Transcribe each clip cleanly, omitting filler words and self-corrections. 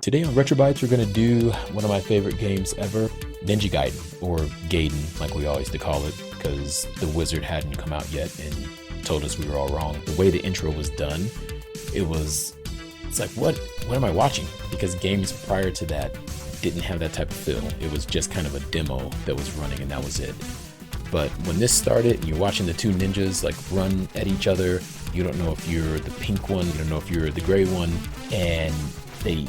Today on Retrobytes, we're going to do one of my favorite games ever, Ninja Gaiden, or Gaiden, like we always used to call it, because the wizard hadn't come out yet and told us we were all wrong. The way the intro was done, it's like, what am I watching? Because games prior to that didn't have that type of feel. It was just kind of a demo that was running and that was it. But when this started and you're watching the two ninjas like run at each other, you don't know if you're the pink one, you don't know if you're the gray one, and they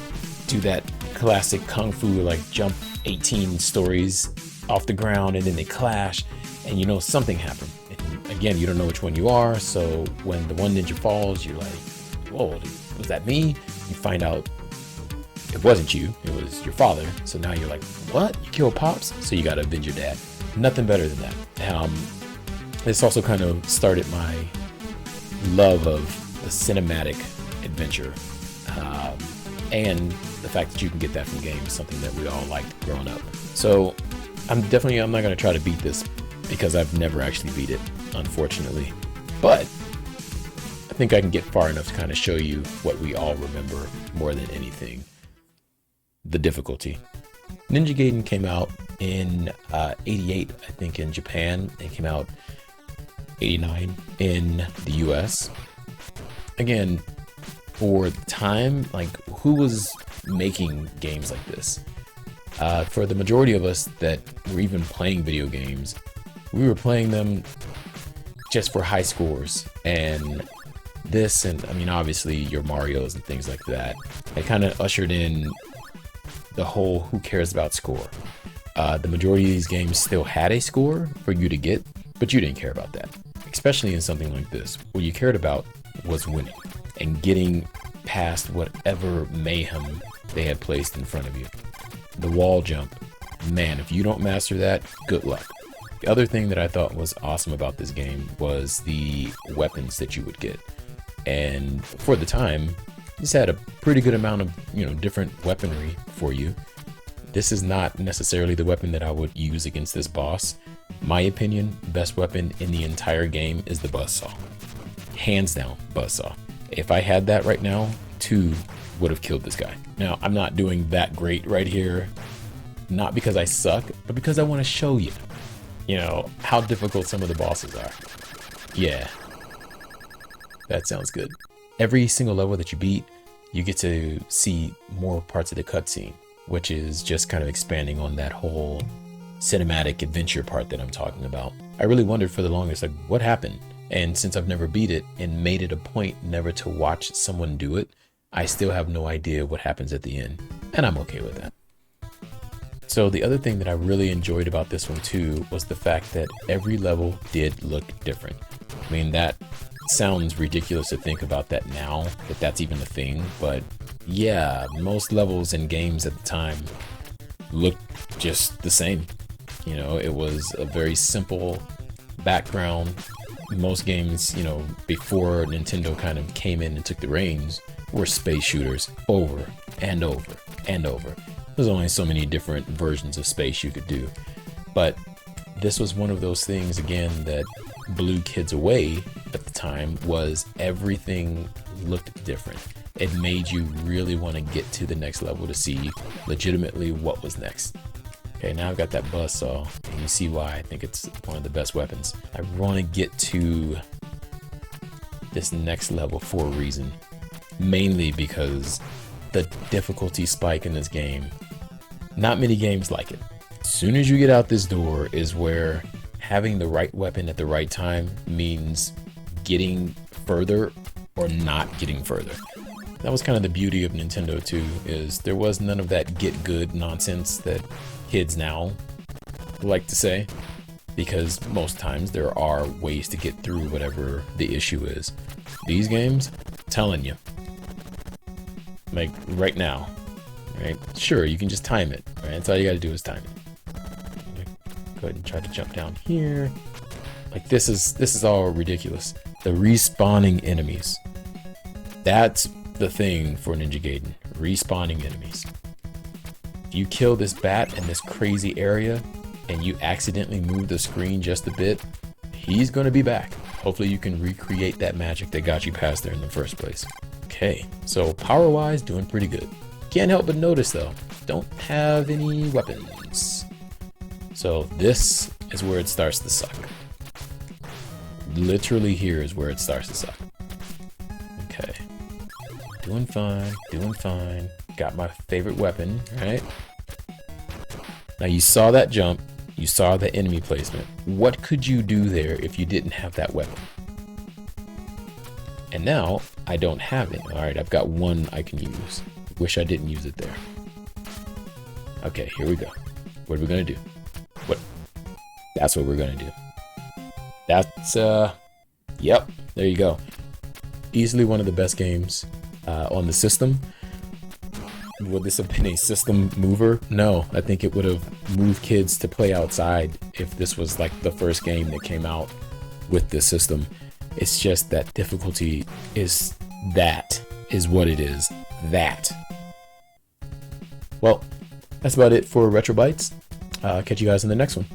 do that classic kung fu like jump 18 stories off the ground and then they clash and you know something happened. And again, you don't know which one you are, so when the one ninja falls, you're like, whoa, was that me? You find out it wasn't you, it was your father. So now you're like, what? You killed Pops? So you gotta avenge your dad. Nothing better than that. This also kind of started my love of the cinematic adventure. And the fact that you can get that from games, something that we all liked growing up. So I'm not going to try to beat this because I've never actually beat it, unfortunately. But I think I can get far enough to kind of show you what we all remember more than anything. The difficulty. Ninja Gaiden came out in 88, I think, in Japan. It came out 89 in the US. Again, for the time, like, who was making games like this? For the majority of us that were even playing video games, we were playing them just for high scores. And this, and I mean, obviously your Marios and things like that, it kind of ushered in the whole who cares about score. The majority of these games still had a score for you to get, but you didn't care about that. Especially in something like this, what you cared about was winning and getting past whatever mayhem they had placed in front of you. The wall jump, man, if you don't master that, good luck. The other thing that I thought was awesome about this game was the weapons that you would get. And for the time, this had a pretty good amount of, different weaponry for you. This is not necessarily the weapon that I would use against this boss. My opinion, best weapon in the entire game is the buzzsaw. Hands down, buzzsaw. If I had that right now, 2 would have killed this guy. Now, I'm not doing that great right here, not because I suck, but because I want to show you, how difficult some of the bosses are. Yeah, that sounds good. Every single level that you beat, you get to see more parts of the cutscene, which is just kind of expanding on that whole cinematic adventure part that I'm talking about. I really wondered for the longest, like, what happened? And since I've never beat it and made it a point never to watch someone do it, I still have no idea what happens at the end, and I'm okay with that. So the other thing that I really enjoyed about this one too was the fact that every level did look different. I mean, that sounds ridiculous to think about that now, that that's even a thing, but yeah, most levels in games at the time looked just the same. It was a very simple background. Most games, before Nintendo kind of came in and took the reins, were space shooters over and over and over. There's only so many different versions of space you could do. But this was one of those things, again, that blew kids away at the time, was everything looked different. It made you really want to get to the next level to see legitimately what was next. Okay, now I've got that buzzsaw, and you see why I think it's one of the best weapons. I want to get to this next level for a reason, mainly because the difficulty spike in this game, not many games like it. As soon as you get out this door is where having the right weapon at the right time means getting further or not getting further. That was kind of the beauty of Nintendo too, is there was none of that get good nonsense that kids now like to say, because most times there are ways to get through whatever the issue is. These games, telling you, like right now, right? Sure, you can just time it, right? That's all you got to do is time it. Go ahead and try to jump down here. Like this is all ridiculous. The respawning enemies. That's the thing for Ninja Gaiden. Respawning enemies. If you kill this bat in this crazy area and you accidentally move the screen just a bit, he's gonna be back. Hopefully you can recreate that magic that got you past there in the first place. Okay, so power-wise, doing pretty good. Can't help but notice though, don't have any weapons. So this is where it starts to suck. Literally here is where it starts to suck. Okay. Doing fine, doing fine. Got my favorite weapon, right? Now you saw that jump, you saw the enemy placement. What could you do there if you didn't have that weapon? And now I don't have it. All right, I've got one I can use. Wish I didn't use it there. Okay, here we go. What are we gonna do? What? That's what we're gonna do. That's, yep, there you go. Easily one of the best games on the system. Would this have been a system mover? No, I think it would have moved kids to play outside if this was like the first game that came out with this system. It's just that difficulty is what it is. That. Well, that's about it for Retro Bites. Catch you guys in the next one.